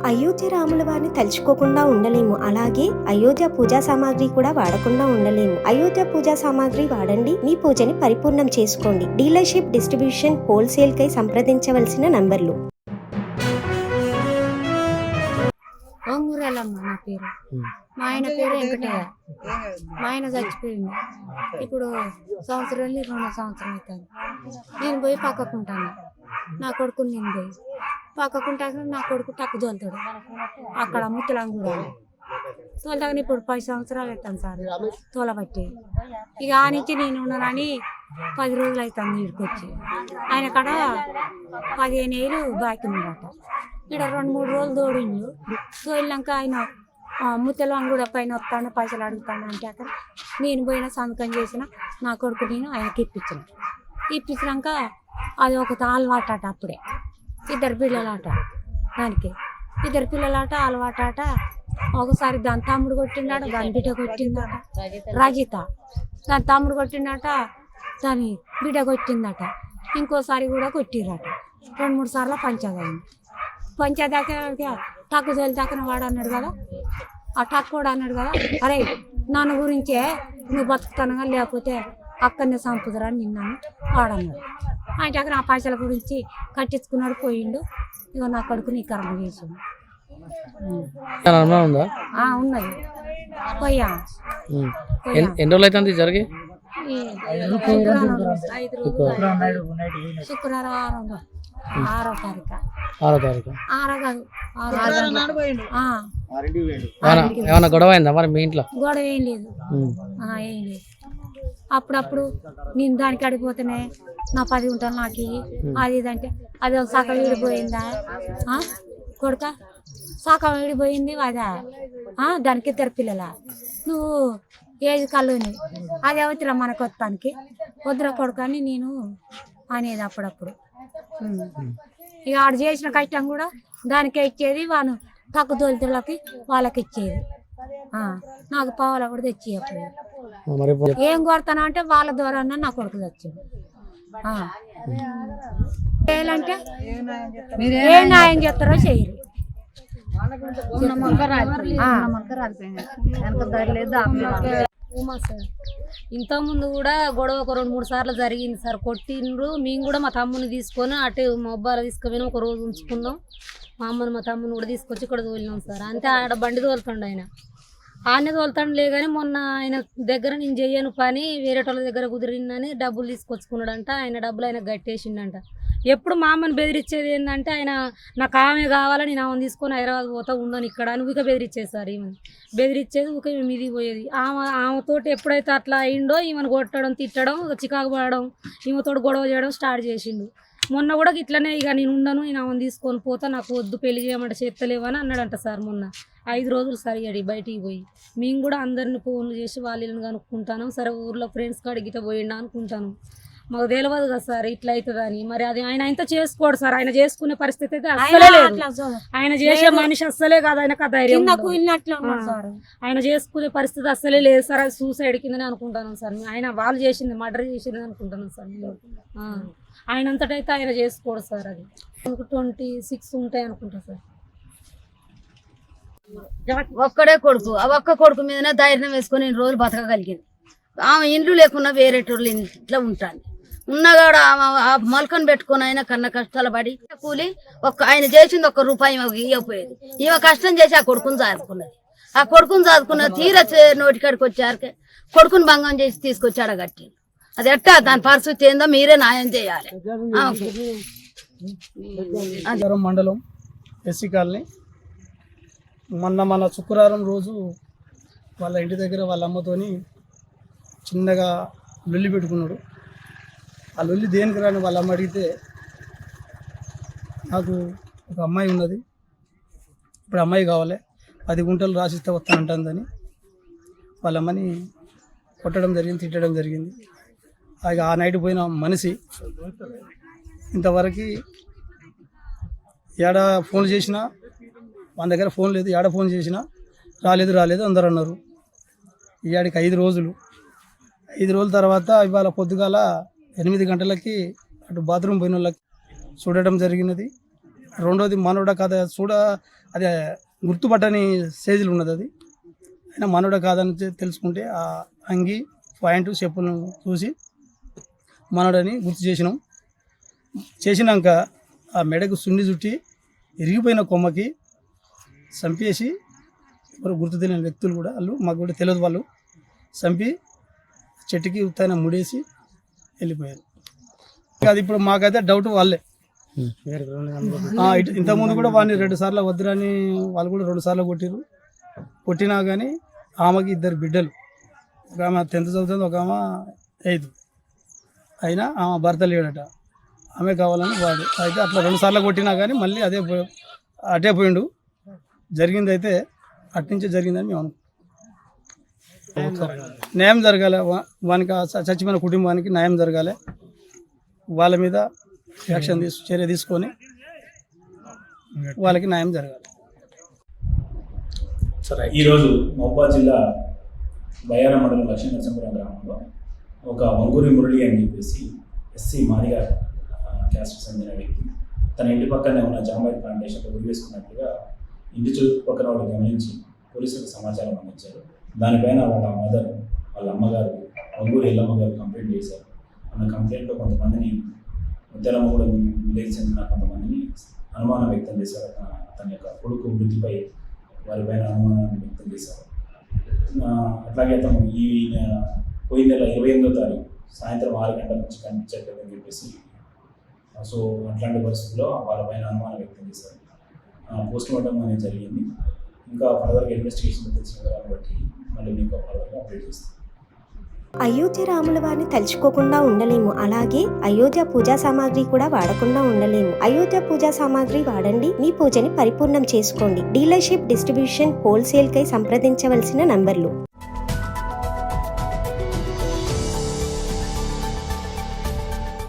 అయోధ్య రాముల వారిని తలుచుకోకుండా ఉండలేము. అలాగే అయోధ్య పూజా సామాగ్రి కూడా వాడకుండా ఉండలేము. అయోధ్య పూజా సామాగ్రి వాడండి, మీ పూజని పరిపూర్ణం చేసుకోండి. డీలర్షిప్, డిస్ట్రిబ్యూషన్, హోల్సేల్ కై సంప్రదించవలసిన నంబర్లు. ఓంగూరెల్లమ్మ నా పేరు. మా ఆయన పేరు వెంకటయ్య. మా ఆయన చచ్చిపోయింది. ఇప్పుడు సంవత్సరం 2 సంవత్సరం అవుతుంది. నేను పోయి పక్కకుంటాను. నా కొడుకుని నేను పోయి పక్కకుంటాను. నా కొడుకు టక్కు తోలుతాడు అక్కడ ముత్తలంగూడ తోలుతాను. ఇప్పుడు 10 సంవత్సరాలు అవుతాను సార్ తోలబట్టి. ఇక ఆ నుంచి నేను ఉన్నానని 10 రోజులు అవుతాను వీడికొచ్చి. ఆయన కాడ 15 ఏళ్ళు బాకీ ఉన్నాడట. ఇక్కడ 2-3 రోజులు తోడిండు. తోలినాక ఆయన ముత్తలంగూడ పైన వస్తాను, పైసలు అడుగుతాను అంటే అక్కడ నేను పోయిన సంతకం చేసిన. నా కొడుకు నేను ఆయనకి ఇప్పించినాక అది ఒక అలవాట. అప్పుడే 2 పిల్లలాట. దానికి 2 పిల్లలాట అలవాట. ఒకసారి దాని తమ్ముడు కొట్టిండట, దాని బిడ్డ కొట్టిందట. రజిత దాని తమ్ముడు కొట్టిండట, దాని బిడ్డ కొట్టిందట. ఇంకోసారి కూడా కొట్టిరట. 2-3 సార్లు పంచాదాకా టక్కు తేలిదాకా వాడు అన్నాడు కదా. ఆ టక్కు కూడా అన్నాడు కదా, అరే నన్ను గురించే నువ్వు బతుకుతానుగా, లేకపోతే అక్కడనే సంపుదరా నిన్నాను వాడన్నాడు. అంటే అక్కడ ఆ పైసల గురించి కట్టించుకున్నాడు, పోయిండు. ఇక నా కొడుకు నీ కర్మ చేసాడు. ఉన్నది పోయా. ఎన్ని రోజులు అవుతుంది జరిగి? శుక్రవారం 6వ తారీఖు. 6వ తారీఖు? 6 కాదు, 6 ఏమన్నా గొడవ అయిందా మరి మీ ఇంట్లో? గొడవ ఏం లేదు, ఏం లేదు. అప్పుడప్పుడు నేను దానికి అడిగిపోతేనే నా 10 ఉంటాను నాకు అది ఇదంటే అది ఒక సగం విడిపోయిందా కొడుక, సగం విడిపోయింది అదా. దానికి 2 పిల్లల నువ్వు ఏజ్ కళ్ళుని అది అవుతురా మన కొత్తానికి వద్దురా కొడుకు అని నేను అనేది అప్పుడప్పుడు. ఇక ఆడు చేసిన కష్టం కూడా దానికే ఇచ్చేది. వాళ్ళు తక్కువ తోలితులకి వాళ్ళకి ఇచ్చేది. నాకు పావులా కూడా తెచ్చేయప్పుడు. ఏం కొడతాను అంటే వాళ్ళ ద్వారా నా కొడుకు తెచ్చింది. చేయాలంటే ఏ న్యాయం చేస్తారో చేయరు. ఇంతకుముందు కూడా గొడవ ఒక 2-3 సార్లు జరిగింది సార్. కొట్టిండ్రు. మేము కూడా మా తమ్ముని తీసుకొని అటు మొబ్బాలు తీసుకుపోయినాం. ఒక రోజు ఉంచుకున్నాం. మా అమ్మని మా తమ్ముని కూడా తీసుకొచ్చి ఇక్కడ తోలినాం సార్. అంతే ఆడ బండి తోలుతుండ ఆయన. ఆడనే తోలుతాడులే కానీ మొన్న ఆయన దగ్గర నేను చెయ్యను పని వేరే వాళ్ళ దగ్గర కుదిరిందని డబ్బులు తీసుకొచ్చుకున్నాడంట. ఆయన డబ్బులు ఆయన గట్టేసిండంట. ఎప్పుడు మా అమ్మని బెదిరించేది ఏంటంటే ఆయన నాకు ఆమె కావాలని నేను ఆమెను తీసుకొని హైదరాబాద్ పోతా ఉండను ఇక్కడ అని ఊక బెదిరించేది సార్. ఈమెను బెదిరించేది ఊక మీది పోయేది. ఆమెతోటి ఎప్పుడైతే అట్లా అయిండో ఈమెను కొట్టడం, తిట్టడం, చికాకు పడడం, ఈమెతోటి గొడవ చేయడం స్టార్ట్ చేసిండు. మొన్న కూడా ఇట్లనే ఇక నేను ఉండను, నేను ఆమెను తీసుకొని పోతా, నాకు వద్దు పెళ్లి చేయమంటే చేస్తలేవని అన్నాడంట సార్. మొన్న 5 రోజులు సరిగాడి బయటికి పోయి. మేము కూడా అందరిని ఫోన్లు చేసి వాళ్ళని కనుక్కుంటాను. సరే ఊర్లో ఫ్రెండ్స్ కాడికి ఇట్లా పోయిండా అనుకుంటాను. మాకు తెలియదు కదా సార్ ఇట్లా అవుతుందని. మరి అది ఆయన ఇంత చేసుకోడు సార్. ఆయన చేసుకునే పరిస్థితి అయితే అస్సలే లేదు. ఆయన చేసే మనిషి అస్సలే కాదు. ఆయనకు ధైర్యం ఆయన చేసుకునే పరిస్థితి అస్సలే లేదు సార్. అది సూసైడ్ కిందనే అనుకుంటాను సార్. ఆయన వాళ్ళు చేసింది మర్డర్ చేసింది అనుకుంటాను సార్. ఆయన అంతటైతే ఆయన చేసుకోడు సార్. అది 26 ఉంటాయి అనుకుంటా సార్. ఒక్కడే కొడుకు. ఆ ఒక్క కొడుకు మీదనే ధైర్యం వేసుకొని ఇన్ని రోజులు బతకగలిగింది. ఆమె ఇండ్లు లేకున్నా వేరేటోళ్ళు ఇంట్లో ఉంటాను ఉన్నగాడ మొలకను పెట్టుకుని ఆయన కన్న కష్టాలు పడి కూలి ఆయన చేసింది 1 రూపాయి ఇవ్వకపోయేది. ఈమె కష్టం చేసి ఆ కొడుకుని చదువుకున్నది. ఆ కొడుకుని చదువుకున్నది తీరా నోటికాడికి వచ్చారు కొడుకుని భంగం చేసి తీసుకొచ్చాడు గట్టి. అది ఎట్టా దాని పరిస్థితి ఏందో మీరే న్యాయం చేయాలి. మండలం ఎస్సీ కాలనీ. మన శుక్రవారం రోజు వాళ్ళ ఇంటి దగ్గర వాళ్ళ అమ్మతోని చిన్నగా లొల్లి పెట్టుకున్నాడు. ఆ లొల్లి దేనికి రాని వాళ్ళ అమ్మ అడిగితే నాకు ఒక అమ్మాయి ఉన్నది, ఇప్పుడు అమ్మాయి కావాలి, 10 గుంటలు రాసిస్తే వస్తానంటుందని వాళ్ళ అమ్మని కొట్టడం జరిగింది, తిట్టడం జరిగింది. ఆ నైట్ పోయిన మనిషి ఇంతవరకు ఏడ ఫోన్ చేసినా మన దగ్గర ఫోన్ లేదు, ఏడ ఫోన్ చేసినా రాలేదు అందరు అన్నారు. ఇవాడికి 5 రోజులు. 5 రోజుల తర్వాత ఇవాళ పొద్దుగాల 8 గంటలకి అటు బాత్రూమ్ పోయిన వాళ్ళకి చూడటం జరిగినది. రెండోది మనోడ కథ అదే గుర్తుపట్టని స్టేజ్లో ఉన్నది. అది అయినా మనోడ కాదని తెలుసుకుంటే ఆ అంగి పాయింట్ చెప్పులను చూసి మనోడని గుర్తు చేసినాక ఆ మెడకు సున్ని చుట్టి ఇరిగిపోయిన కొమ్మకి చంపేసి ఎవరు గుర్తు తెలియని వ్యక్తులు కూడా వాళ్ళు మాకు కూడా తెలియదు, వాళ్ళు చంపి చెట్టుకి ఉత్తైన ముడేసి వెళ్ళిపోయారు. అది ఇప్పుడు మాకైతే డౌట్ వాళ్ళే. ఇంతకుముందు కూడా వాడిని 2 సార్లు వద్దురని వాళ్ళు కూడా 2 సార్లు కొట్టినా కానీ ఆమెకి 2 బిడ్డలు, ఒక ఆమె 10th చదువుతుంది, ఒక ఆమె 8th. అయినా ఆమె భర్త లేడట, ఆమె కావాలని వాడు అయితే అట్లా 2 సార్లు కొట్టినా కానీ మళ్ళీ అటే పోయిండు. జరిగింది అయితే అట్నుంచే జరిగిందని మేము న్యాయం జరగాలి, వానికి చచ్చిపోయిన కుటుంబానికి న్యాయం జరగాలి, వాళ్ళ మీద చర్య తీసుకొని వాళ్ళకి న్యాయం జరగాలి. ఈరోజు మహబూబాబాద్ జిల్లా బయ్యారం మండలం లక్ష్మీ నరసింహపురం గ్రామంలో ఒక వంగూరి మురళి అని చెప్పేసి ఎస్సీ మాదిగ క్యాస్ట్ చెందిన వ్యక్తి తన ఇంటి పక్కనే ఉన్న జాంబాయి ప్లాంటేషన్లో ఉరి వేసుకున్నట్లుగా ఇంటి చుట్టుపక్కల వాళ్ళు గమనించి పోలీసులకు సమాచారం అందించారు. దానిపైన వాళ్ళ మదర్, వాళ్ళ అమ్మగారు, వంగూరి ఎల్లమ్మ గారు కంప్లైంట్ చేశారు. ఆమె కంప్లైంట్లో కొంతమందిని ముత్యాలమ్మగూడెం విలేజ్ చెందిన కొంతమందిని అనుమానం వ్యక్తం చేశారు. తన యొక్క కొడుకు మృతిపై వారిపైన అనుమానాన్ని వ్యక్తం చేశారు. అట్లాగే అతను పోయిన నెల 28వ తారీఖు సాయంత్రం 6 గంటల నుంచి కనిపించట్లేదని చెప్పేసి సో అట్లాంటి పరిస్థితుల్లో వాళ్ళపైన అనుమానం వ్యక్తం చేశారు. పోస్ట్ మార్టం అనేది జరిగింది. ఇంకా ఫర్దర్గా ఇన్వెస్టిగేషన్ తెలిసిన దాన్ని బట్టి మళ్ళీ మీకు ఫర్దర్గా అప్డేట్ చేస్తాం. అయోధ్య రాముల వారిని తలుచుకోకుండా ఉండలేము, అలాగే అయోధ్య పూజా సామాగ్రి కూడా వాడకుండా ఉండలేము. అయోధ్య పూజా సామాగ్రి వాడండి, మీ పూజని పరిపూర్ణం చేసుకోండి. డీలర్షిప్, డిస్ట్రిబ్యూషన్, హోల్సేల్ కై సంప్రదించవలసిన నంబర్లు